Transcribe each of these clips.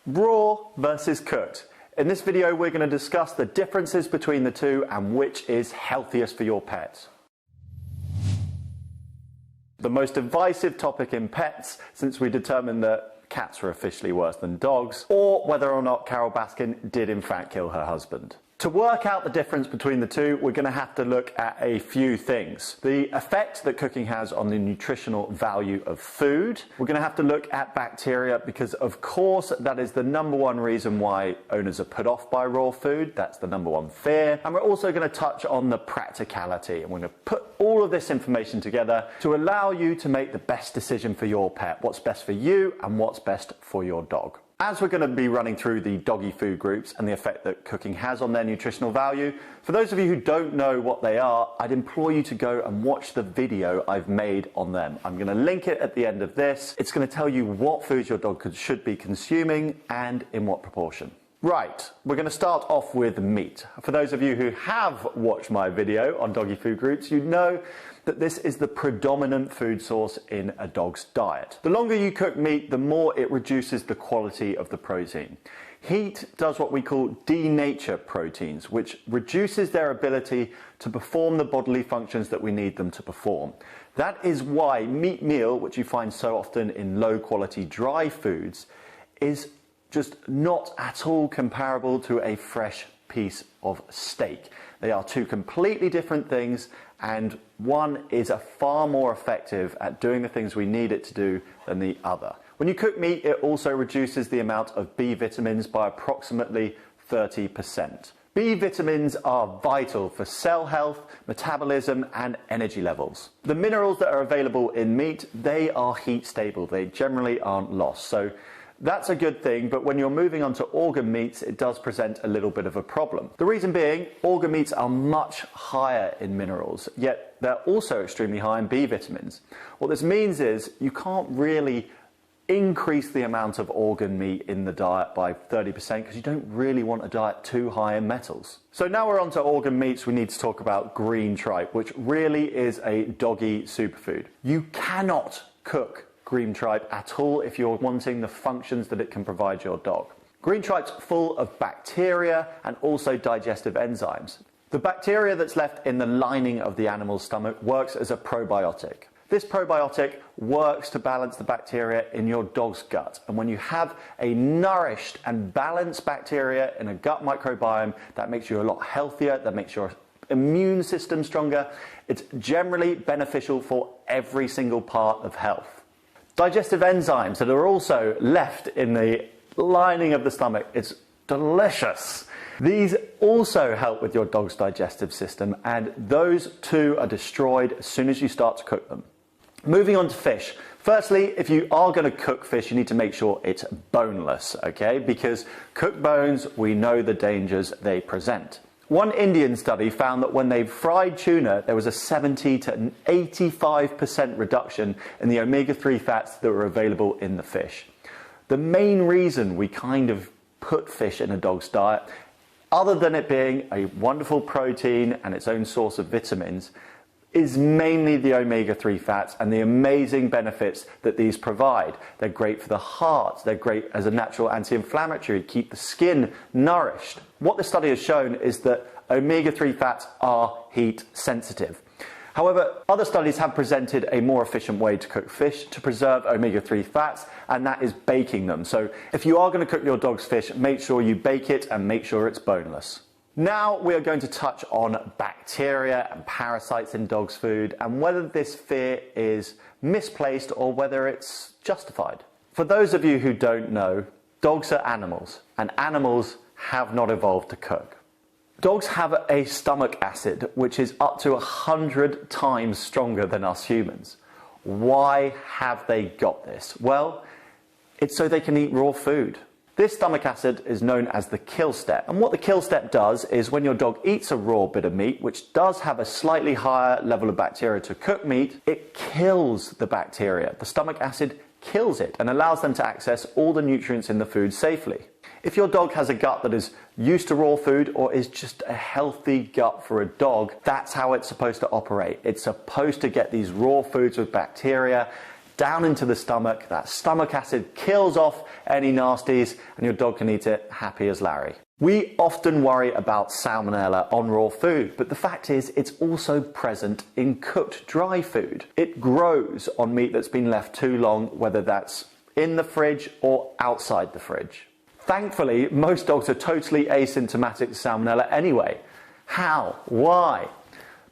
Raw versus cooked. In this video, we're going to discuss the differences between the two and which is healthiest for your pets. The most divisive topic in pets, since we determined that cats are officially worse than dogs, or whether or not Carol Baskin did in fact kill her husband. To work out the difference between the two, we're going to have to look at a few things. The effect that cooking has on the nutritional value of food. We're going to have to look at bacteria because, of course, that is the number one reason why owners are put off by raw food. That's the number one fear. And we're also going to touch on the practicality. And we're going to put all of this information together to allow you to make the best decision for your pet. What's best for you and what's best for your dog. As we're going to be running through the doggy food groups and the effect that cooking has on their nutritional value, for those of you who don't know what they are, I'd implore you to go and watch the video I've made on them. I'm going to link it at the end of this. It's going to tell you what foods your dog should be consuming and in what proportion. Right, we're going to start off with meat. For those of you who have watched my video on doggy food groups, you know that this is the predominant food source in a dog's diet. The longer you cook meat, the more it reduces the quality of the protein. Heat does what we call denature proteins, which reduces their ability to perform the bodily functions that we need them to perform. That is why meat meal, which you find so often in low quality dry foods, is just not at all comparable to a fresh piece of steak. They are two completely different things, and one is far more effective at doing the things we need it to do than the other. When you cook meat, it also reduces the amount of B vitamins by approximately 30%. B vitamins are vital for cell health, metabolism, and energy levels. The minerals that are available in meat, they are heat stable. They generally aren't lost. So that's a good thing, but when you're moving on to organ meats, it does present a little bit of a problem. The reason being, organ meats are much higher in minerals, yet they're also extremely high in B vitamins. What this means is you can't really increase the amount of organ meat in the diet by 30% because you don't really want a diet too high in metals. So now we're on to organ meats, we need to talk about green tripe, which really is a doggy superfood. You cannot cook green tripe at all if you're wanting the functions that it can provide your dog. Green tripe's full of bacteria and also digestive enzymes. The bacteria that's left in the lining of the animal's stomach works as a probiotic. This probiotic works to balance the bacteria in your dog's gut. And when you have a nourished and balanced bacteria in a gut microbiome, that makes you a lot healthier, that makes your immune system stronger. It's generally beneficial for every single part of health. Digestive enzymes that are also left in the lining of the stomach, it's delicious. These also help with your dog's digestive system, and those two are destroyed as soon as you start to cook them. Moving on to fish. Firstly, if you are going to cook fish, you need to make sure it's boneless, okay? Because cooked bones, we know the dangers they present. One Indian study found that when they fried tuna, there was a 70 to 85% reduction in the omega-3 fats that were available in the fish. The main reason we kind of put fish in a dog's diet, other than it being a wonderful protein and its own source of vitamins, is mainly the omega-3 fats and the amazing benefits that these provide. They're great for the heart, they're great as a natural anti-inflammatory, keep the skin nourished. What this study has shown is that omega-3 fats are heat sensitive. However, other studies have presented a more efficient way to cook fish to preserve omega-3 fats, and that is baking them. So if you are going to cook your dog's fish, make sure you bake it and make sure it's boneless. Now we are going to touch on bacteria and parasites in dogs' food and whether this fear is misplaced or whether it's justified. For those of you who don't know, dogs are animals, and animals have not evolved to cook. Dogs have a stomach acid which is up to 100 times stronger than us humans. Why have they got this? Well, it's so they can eat raw food. This stomach acid is known as the kill step. And what the kill step does is when your dog eats a raw bit of meat, which does have a slightly higher level of bacteria to cook meat, it kills the bacteria. The stomach acid kills it and allows them to access all the nutrients in the food safely. If your dog has a gut that is used to raw food or is just a healthy gut for a dog, that's how it's supposed to operate. It's supposed to get these raw foods with bacteria, down into the stomach. That stomach acid kills off any nasties and your dog can eat it happy as Larry. We often worry about salmonella on raw food, but the fact is it's also present in cooked dry food. It grows on meat that's been left too long, whether that's in the fridge or outside the fridge. Thankfully, most dogs are totally asymptomatic to salmonella anyway. How? Why?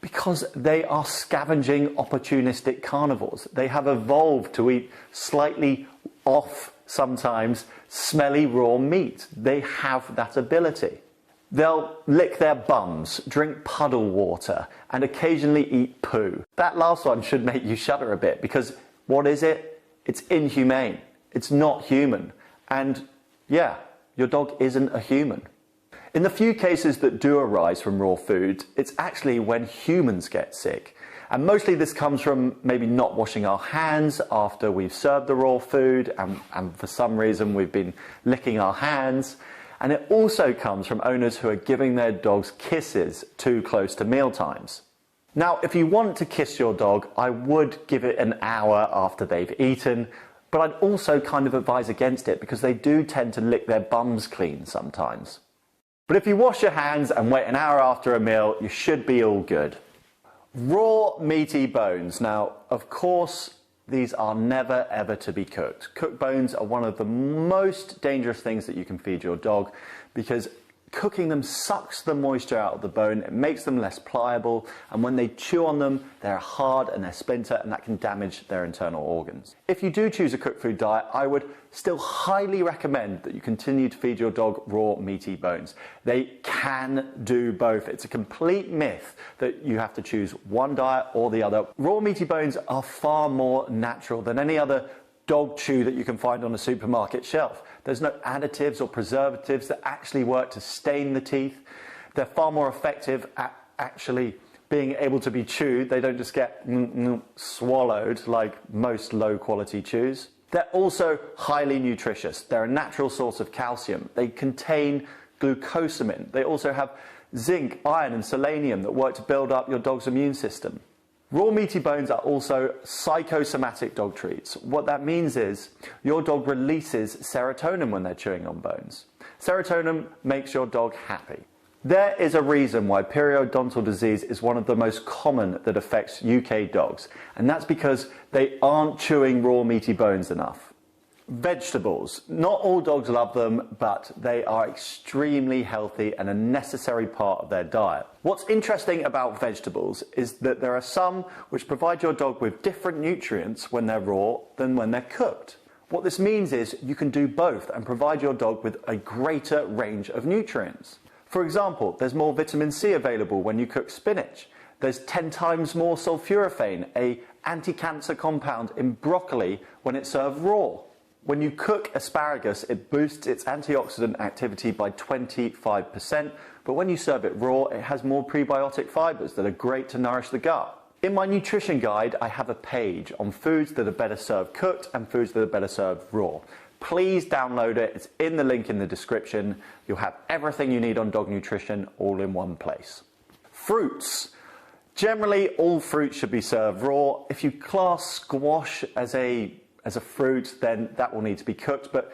Because they are scavenging opportunistic carnivores. They have evolved to eat slightly off, sometimes smelly raw meat. They have that ability. They'll lick their bums, drink puddle water, and occasionally eat poo. That last one should make you shudder a bit because what is it? It's inhumane. It's not human. And yeah, your dog isn't a human. In the few cases that do arise from raw food, it's actually when humans get sick. And mostly this comes from maybe not washing our hands after we've served the raw food and for some reason we've been licking our hands. And it also comes from owners who are giving their dogs kisses too close to meal times. Now, if you want to kiss your dog, I would give it an hour after they've eaten, but I'd also kind of advise against it because they do tend to lick their bums clean sometimes. But if you wash your hands and wait an hour after a meal, you should be all good. Raw meaty bones. Now, of course, these are never ever to be cooked. Cooked bones are one of the most dangerous things that you can feed your dog because cooking them sucks the moisture out of the bone, it makes them less pliable, and when they chew on them, they're hard and they're splinter, and that can damage their internal organs. If you do choose a cooked food diet, I would still highly recommend that you continue to feed your dog raw meaty bones. They can do both. It's a complete myth that you have to choose one diet or the other. Raw meaty bones are far more natural than any other dog chew that you can find on a supermarket shelf. There's no additives or preservatives that actually work to stain the teeth. They're far more effective at actually being able to be chewed. They don't just get swallowed like most low quality chews. They're also highly nutritious. They're a natural source of calcium. They contain glucosamine. They also have zinc, iron and selenium that work to build up your dog's immune system. Raw meaty bones are also psychosomatic dog treats. What that means is your dog releases serotonin when they're chewing on bones. Serotonin makes your dog happy. There is a reason why periodontal disease is one of the most common that affects UK dogs, and that's because they aren't chewing raw meaty bones enough. Vegetables. Not all dogs love them, but they are extremely healthy and a necessary part of their diet. What's interesting about vegetables is that there are some which provide your dog with different nutrients when they're raw than when they're cooked. What this means is you can do both and provide your dog with a greater range of nutrients. For example, there's more vitamin C available when you cook spinach. There's 10 times more sulforaphane, an anti-cancer compound in broccoli, when it's served raw. When you cook asparagus, it boosts its antioxidant activity by 25%, but when you serve it raw, it has more prebiotic fibers that are great to nourish the gut. In my nutrition guide, I have a page on foods that are better served cooked and foods that are better served raw. Please download it. It's in the link in the description. You'll have everything you need on dog nutrition all in one place. Fruits. Generally, all fruit should be served raw. If you class squash as a fruit, then that will need to be cooked, but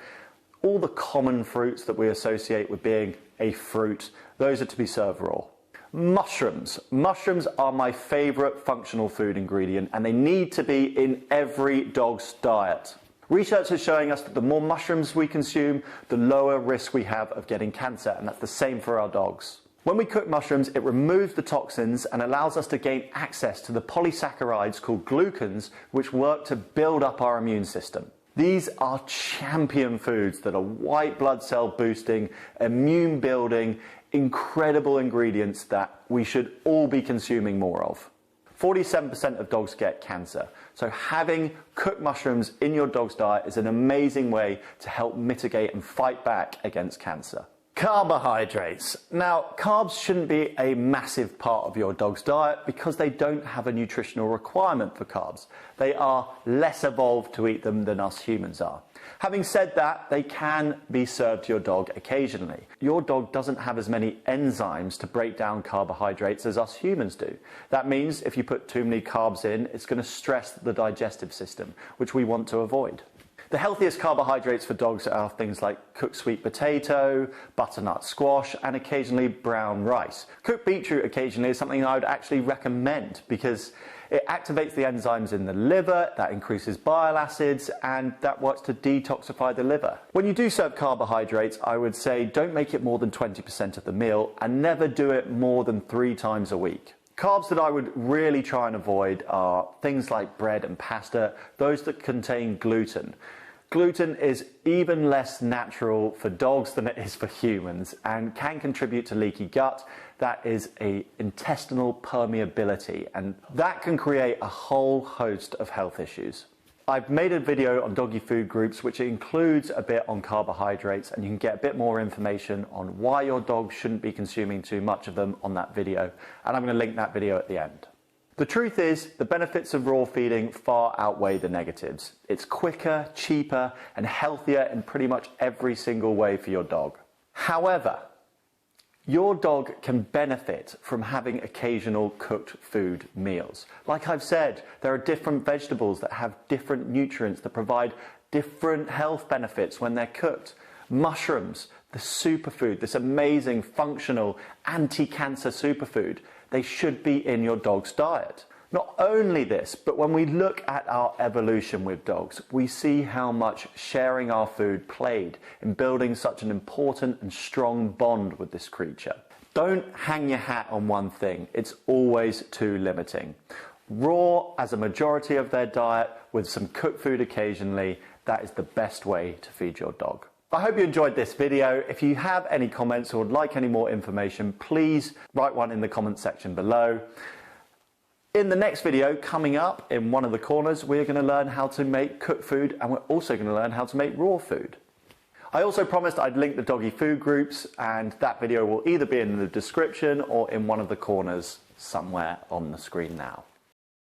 all the common fruits that we associate with being a fruit, those are to be served raw. Mushrooms. Mushrooms are my favourite functional food ingredient, and they need to be in every dog's diet. Research is showing us that the more mushrooms we consume, the lower risk we have of getting cancer, and that's the same for our dogs. When we cook mushrooms, it removes the toxins and allows us to gain access to the polysaccharides called glucans, which work to build up our immune system. These are champion foods that are white blood cell boosting, immune building, incredible ingredients that we should all be consuming more of. 47% of dogs get cancer, so having cooked mushrooms in your dog's diet is an amazing way to help mitigate and fight back against cancer. Carbohydrates. Now, carbs shouldn't be a massive part of your dog's diet because they don't have a nutritional requirement for carbs. They are less evolved to eat them than us humans are. Having said that, they can be served to your dog occasionally. Your dog doesn't have as many enzymes to break down carbohydrates as us humans do. That means if you put too many carbs in, it's going to stress the digestive system, which we want to avoid. The healthiest carbohydrates for dogs are things like cooked sweet potato, butternut squash, and occasionally brown rice. Cooked beetroot occasionally is something I would actually recommend because it activates the enzymes in the liver, that increases bile acids, and that works to detoxify the liver. When you do serve carbohydrates, I would say don't make it more than 20% of the meal and never do it more than 3 times a week. Carbs that I would really try and avoid are things like bread and pasta, those that contain gluten. Gluten is even less natural for dogs than it is for humans and can contribute to leaky gut. That is an intestinal permeability, and that can create a whole host of health issues. I've made a video on doggy food groups which includes a bit on carbohydrates, and you can get a bit more information on why your dog shouldn't be consuming too much of them on that video, and I'm going to link that video at the end. The truth is, the benefits of raw feeding far outweigh the negatives. It's quicker, cheaper, and healthier in pretty much every single way for your dog. However, your dog can benefit from having occasional cooked food meals. Like I've said, there are different vegetables that have different nutrients that provide different health benefits when they're cooked. Mushrooms, the superfood, this amazing functional anti-cancer superfood, they should be in your dog's diet. Not only this, but when we look at our evolution with dogs, we see how much sharing our food played in building such an important and strong bond with this creature. Don't hang your hat on one thing. It's always too limiting. Raw as a majority of their diet with some cooked food occasionally, that is the best way to feed your dog. I hope you enjoyed this video. If you have any comments or would like any more information, please write one in the comment section below. In the next video coming up, in one of the corners, we're going to learn how to make cooked food, and we're also going to learn how to make raw food. I also promised I'd link the doggy food groups, and that video will either be in the description or in one of the corners somewhere on the screen now.